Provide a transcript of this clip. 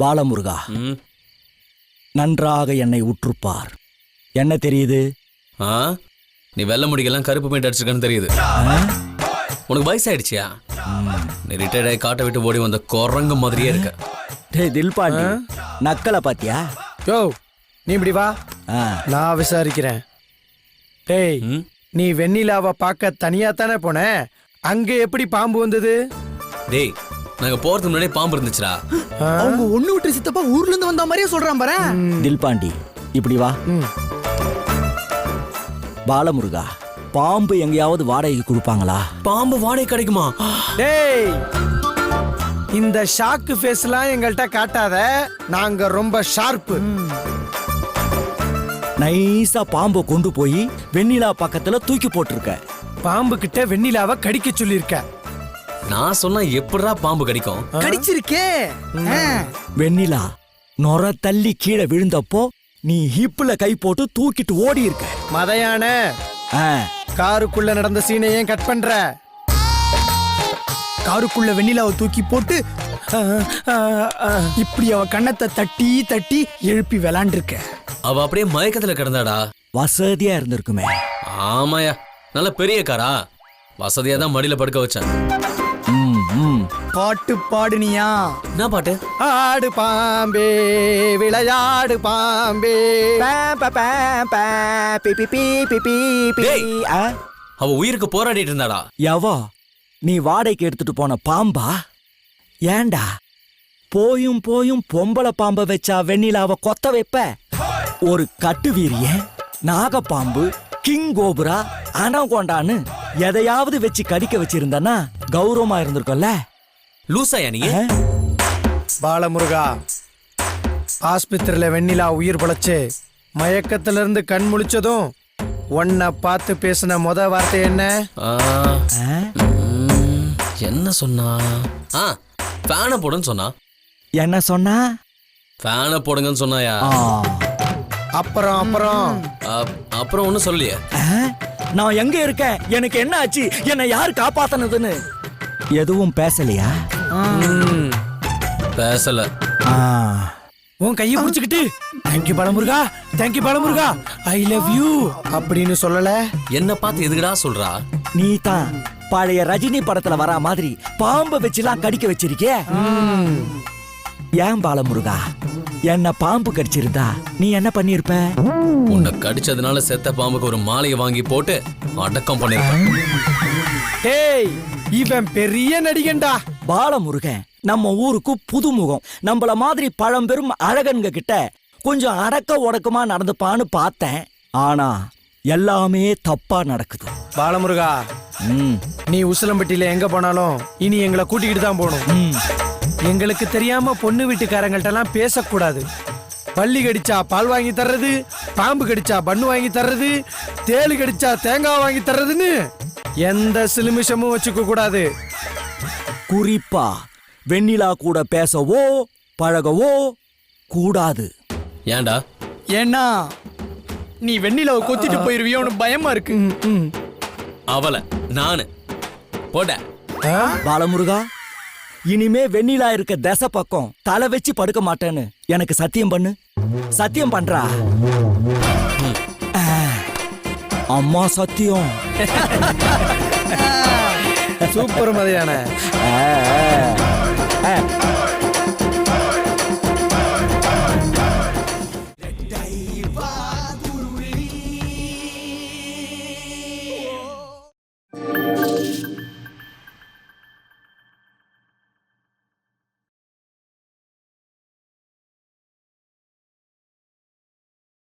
பாலமுருகா, நன்றாக என்னை உற்றுப்பார். என்ன தெரியுது? நீ வெள்ள முடிக்கெல்லாம் கருப்பு பெயிண்ட் அடிச்சிருக்கன்னு தெரியுது. உனக்கு வயசாயிடுச்சியா? நீ ரிட்டையர்ட் ஆகி காட்டை விட்டு ஓடி வந்த குரங்கு மாதிரியே இருக்க. டேய் தில்பாண்டி, நக்கலை பாத்தியா? யோ நீ இப்படி வா, நான் விசாரிக்கிறேன். டேய், நீ வெண்ணிலாவை பார்க்க தனியா தானே போன, அங்க எப்படி பாம்பு வந்தது? டேய், நாங்க போறதுக்கு முன்னாடியே பாம்பு இருந்துச்சுடா. அவங்க ஒண்ணு விட்டு சித்தப்பா ஊர்ல இருந்து வந்த மாதிரியே சொல்றான் பாரு. தில்பாண்டி இப்படி வா. பாலமுருகா, பாம்பு எங்கேயாவது வாடகைக்கு கொடுப்பாங்களா? பாம்பு வாடகை கிடைக்குமா? டேய், இந்த ஷாக்கு ஃபேஸ்லாம் எங்கள்கிட்ட காட்டாத, நாங்க ரொம்ப ஷார்ப்பு. நைஸா பாம்பை கொண்டு போய் வெண்ணிலா பக்கத்துல தூக்கி போட்டிருக்க. பாம்பு கிட்ட வெண்ணிலாவை கடிக்க சொல்லிருக்க. நான் சொன்னா எப்படிடா பாம்பு கடிக்கும்? கடிச்சிருக்கே. வெண்ணிலா நொர தள்ளி கீழே விழுந்தப்போ நீ ஹிப்ல கை போட்டு தூக்கிட்டு ஓடி இருக்க. மதையான காருக்குள்ள நடந்த சீனை ஏன் கட் பண்ற? காருக்குள்ள வெண்ணிலாவை தூக்கி போட்டு இப்படி அவ கண்ணத்தை தட்டி தட்டி எழுப்பி விளாண்டிருக்க. அவ அப்படியே மயக்கத்துல கிடந்தாடா. வசதியா இருந்திருக்குமே. ஆமாயா, நல்ல பெரிய காரா. வசதியா தான் மடியில படுக்க வச்சேன். பாட்டு பாடுனியா? என்ன பாட்டு? ஆடு பாம்பே விளையாடு பாம்பே. அவ உயிருக்கு போராடிட்டு இருந்தாடா. எவா நீ வாடகைக்கு எடுத்துட்டு போன பாம்பா? ஏண்டா போயும் போயும் பொம்பளை பாம்பை வச்சா வெண்ணிலாவை கொத்த வைப்ப? ஒரு கட்டு வீரிய நாகப்பாம்பு, கிங் கோபுரா, அனகோண்டான்னு எதையாவது வச்சு கடிக்க வச்சிருந்தனா கௌரவமா இருந்திருக்கும்ல. லூசாயா நீ? பாலமுருகா, ஆஸ்பத்திரியில வெண்ணிலா உயிர் பழச்சு மயக்கத்துல இருந்து கண் முழிச்சதும் உன்னை பார்த்து பேசின முத வார்த்தை என்ன? என்ன சொன்னா? ஃபேனை போடுன்னு சொன்னா. என்ன சொன்னா? ஃபேனை போடுங்கன்னு சொன்னாயா? அப்புறம் அப்புறம் அப்புறம் ஒன்னும் சொல்லலையே. நான் எங்க இருக்கேன், எனக்கு என்ன ஆச்சு, என்னை யார் காப்பாத்தனதுன்னு எதுவும் பேசலையா? பேசல. உன் கையை பிடிச்சுக்கிட்டு தேங்க்யூ பாலமுருகா, தேங்க்யூ பாலமுருகா, ஐ லவ் யூ அப்படின்னு சொல்லல. என்ன பார்த்து எதுக்குடா சொல்றா? நீ தான் பழைய ரஜினி படத்துல வரா மாதிரி பாம்பை வச்சுலாம் கடிக்க வச்சிருக்கே. ஏன் பாலமுருகா, என்ன பாம்பு கடிச்சிருந்தா நீ என்ன பண்ணிருப்ப? உன்னை கடிச்சதுனால செத்த பாம்புக்கு ஒரு மாலையை வாங்கி போட்டு அடக்கம் பண்ணிருப்பேன். டேய், இவன் பெரிய நடிகன்டா. பாலமுருகன் நம்ம ஊருக்கு புதுமுகம். நம்மள மாதிரி பழம்பெரும் அழகன்க கிட்ட கொஞ்சம் அடக்க உடக்கமா நடந்துப்பான்னு பார்த்தேன். ஆனா எல்லாமே தப்பா நடக்குது. பாலமுருகா, நீ உசிலம்பட்டியில எங்க போனாலும் இனி எங்களை கூட்டிக்கிட்டு தான் போகணும். எங்களுக்கு தெரியாம பொண்ணு வீட்டுக்காரங்கள்ட்ட எல்லாம் பேசக்கூடாது. பள்ளி கடிச்சா பால் வாங்கி தர்றது, பாம்பு கடிச்சா பண்ணு வாங்கி தர்றது, தேளு கடிச்சா தேங்காய் வாங்கி தர்றதுன்னு எந்த சிலுமிஷமும் வச்சுக்க கூடாது. குறிப்பா வெண்ணிலா கூட பேசவோ பழகவோ கூடாது. ஏண்டா? ஏன்னா நீ வெண்ணிலாவை கொத்திட்டு போயிருவியோன்னு பயமா இருக்கு. அவளை நானு போட. பாலமுருகா, இனிமே வெண்ணிலா இருக்க தசை பக்கம் தலை வச்சு படுக்க மாட்டேன்னு எனக்கு சத்தியம் பண்ணு. சத்தியம் பண்றா? அம்மா சத்தியம். சூப்பர் மதியான.